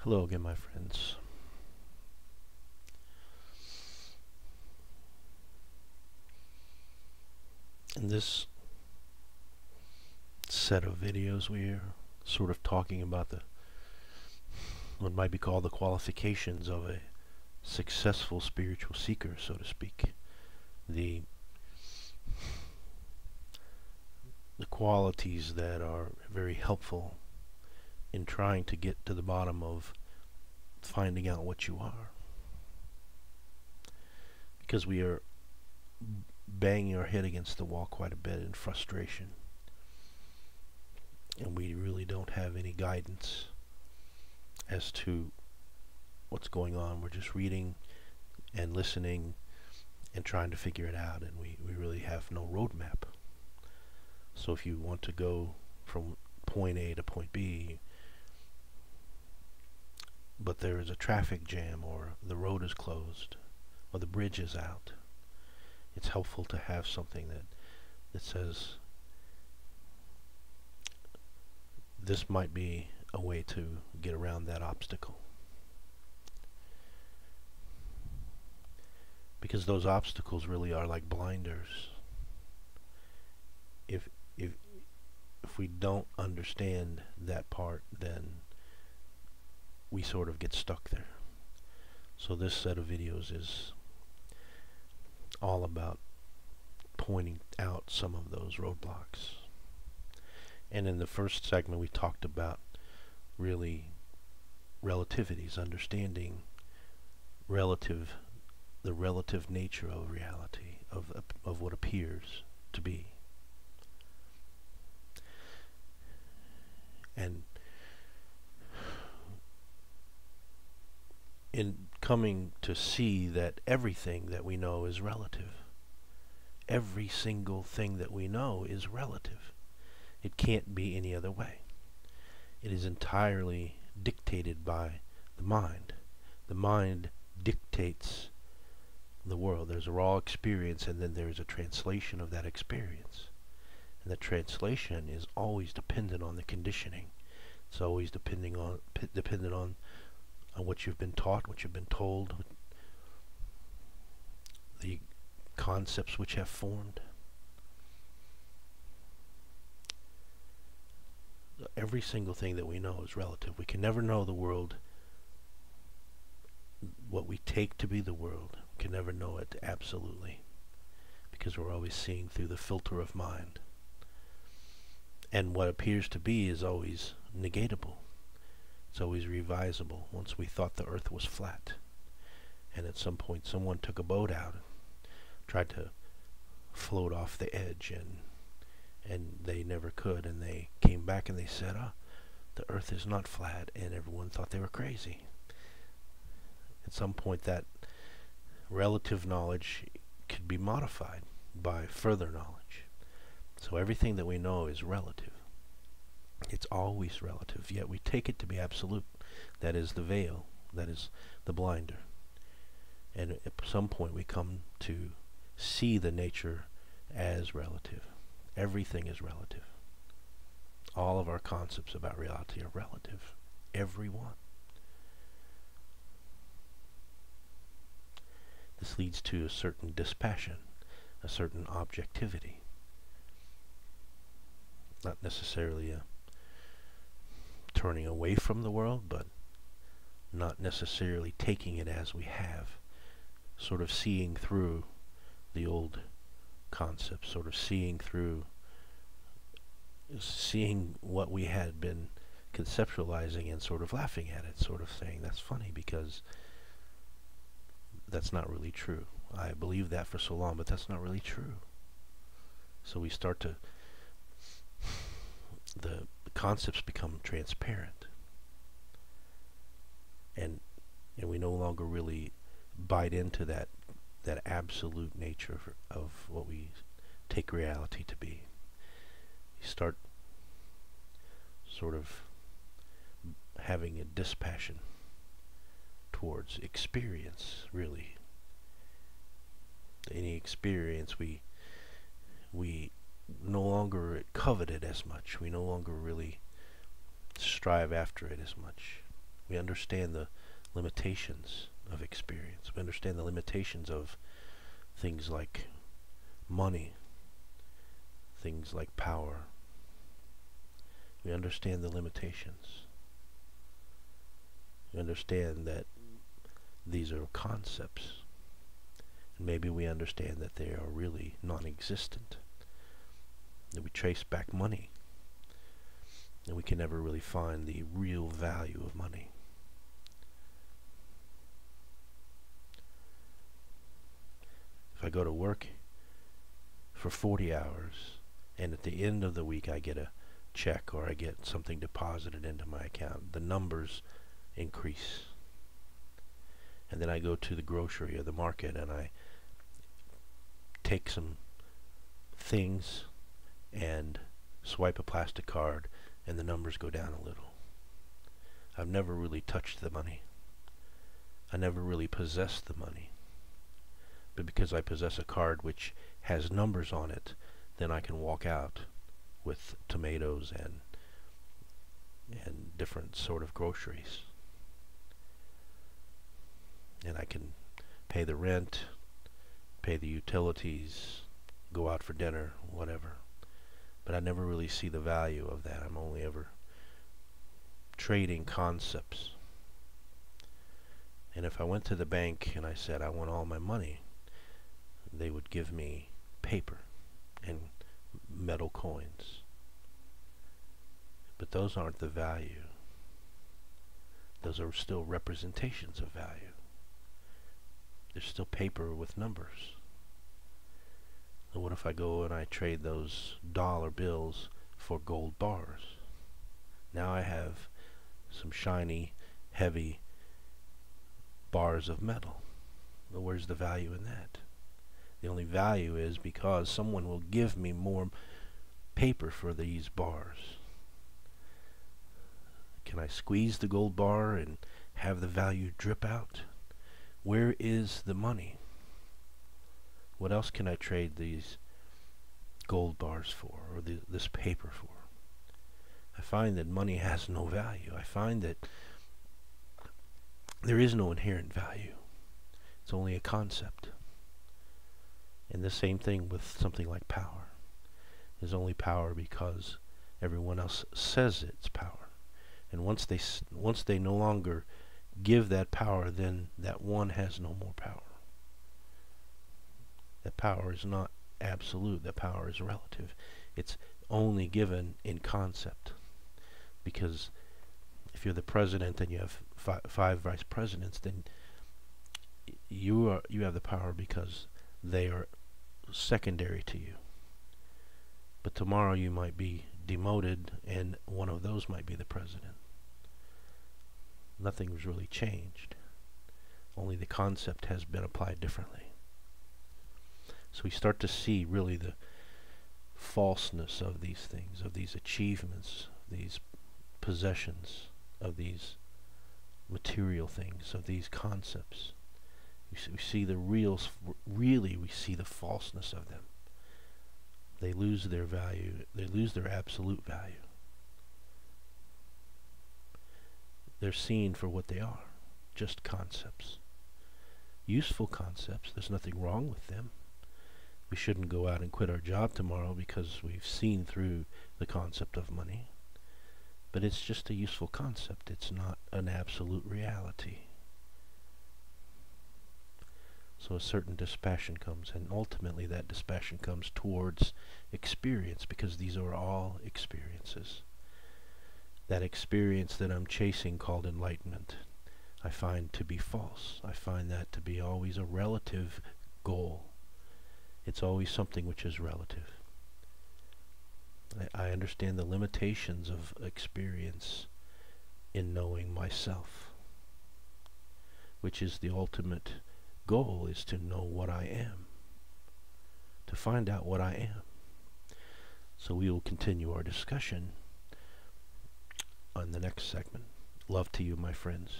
Hello again, my friends. In this set of videos, we're sort of talking about what might be called the qualifications of a successful spiritual seeker, so to speak. The qualities that are very helpful in trying to get to the bottom of finding out what you are. Because we are banging our head against the wall quite a bit in frustration, and we really don't have any guidance as to what's going on. We're just reading and listening and trying to figure it out, and we really have no roadmap. So if you want to go from point A to point B, but there is a traffic jam, or the road is closed, or the bridge is out, it's helpful to have something that says this might be a way to get around that obstacle. Because those obstacles really are like blinders. If we don't understand that part, then we sort of get stuck there. So this set of videos is all about pointing out some of those roadblocks. And in the first segment, we talked about really relativities, understanding the relative nature of reality, of what appears to be. And in coming to see that everything that we know is relative. Every single thing that we know is relative. It can't be any other way. It is entirely dictated by the mind. The mind dictates the world. There's a raw experience, and then there's a translation of that experience. And the translation is always dependent on the conditioning. It's always dependent on what you've been taught, what you've been told, the concepts which have formed. Every single thing that we know is relative. We can never know the world, what we take to be the world. We can never know it absolutely, because we're always seeing through the filter of mind. And what appears to be is always negatable. It's always revisable. Once we thought the earth was flat, and at some point someone took a boat out and tried to float off the edge, and they never could, and they came back and they said, the earth is not flat, and everyone thought they were crazy. At some point, that relative knowledge could be modified by further knowledge. So everything that we know is relative. It's always relative, yet we take it to be absolute. That is the veil, that is the blinder. And at some point we come to see the nature as relative. Everything is relative. All of our concepts about reality are relative. Every one. This leads to a certain dispassion, a certain objectivity. Not necessarily a turning away from the world, but not necessarily taking it as we have. Sort of seeing through the old concepts, sort of seeing what we had been conceptualizing and sort of laughing at it, sort of saying that's funny because that's not really true. I believed that for so long, but that's not really true. So we start to, the concepts become transparent, and we no longer really bite into that absolute nature of what we take reality to be. You start sort of having a dispassion towards experience, really. Any experience, we no longer covet it as much. We no longer really strive after it as much. We understand the limitations of experience. We understand the limitations of things like money, things like power. We understand the limitations. We understand that these are concepts. And maybe we understand that they are really non-existent. That we trace back money, and we can never really find the real value of money. If I go to work for 40 hours, and at the end of the week I get a check or I get something deposited into my account, the numbers increase. And then I go to the grocery or the market and I take some things and swipe a plastic card, and the numbers go down a little. I've never really touched the money. I never really possessed the money. But because I possess a card which has numbers on it, then I can walk out with tomatoes and different sort of groceries. And I can pay the rent, pay the utilities, go out for dinner, whatever. But I never really see the value of that. I'm only ever trading concepts. And if I went to the bank and I said I want all my money, they would give me paper and metal coins. But those aren't the value. Those are still representations of value. There's still paper with numbers. And what if I go and I trade those dollar bills for gold bars? Now I have some shiny, heavy bars of metal. Well, where's the value in that? The only value is because someone will give me more paper for these bars. Can I squeeze the gold bar and have the value drip out? Where is the money? What else can I trade these gold bars for, or this paper for? I find that money has no value. I find that there is no inherent value. It's only a concept. And the same thing with something like power. There's only power because everyone else says it's power. And once they no longer give that power, then that one has no more power. That power is not absolute. That power is relative. It's only given in concept. Because if you're the president and you have five vice presidents, then you have the power because they are secondary to you. But tomorrow you might be demoted and one of those might be the president. Nothing's really changed. Only the concept has been applied differently. So we start to see really the falseness of these things, of these achievements, these possessions, of these material things, of these concepts. We see the reals, really we see the falseness of them. They lose their value, they lose their absolute value. They're seen for what they are, just concepts. Useful concepts, there's nothing wrong with them. We shouldn't go out and quit our job tomorrow because we've seen through the concept of money. But it's just a useful concept. It's not an absolute reality. So a certain dispassion comes, and ultimately that dispassion comes towards experience, because these are all experiences. That experience that I'm chasing, called enlightenment, I find to be false. I find that to be always a relative goal. It's always something which is relative. I understand the limitations of experience in knowing myself, which is the ultimate goal, is to know what I am, to find out what I am. So we will continue our discussion on the next segment. Love to you, my friends.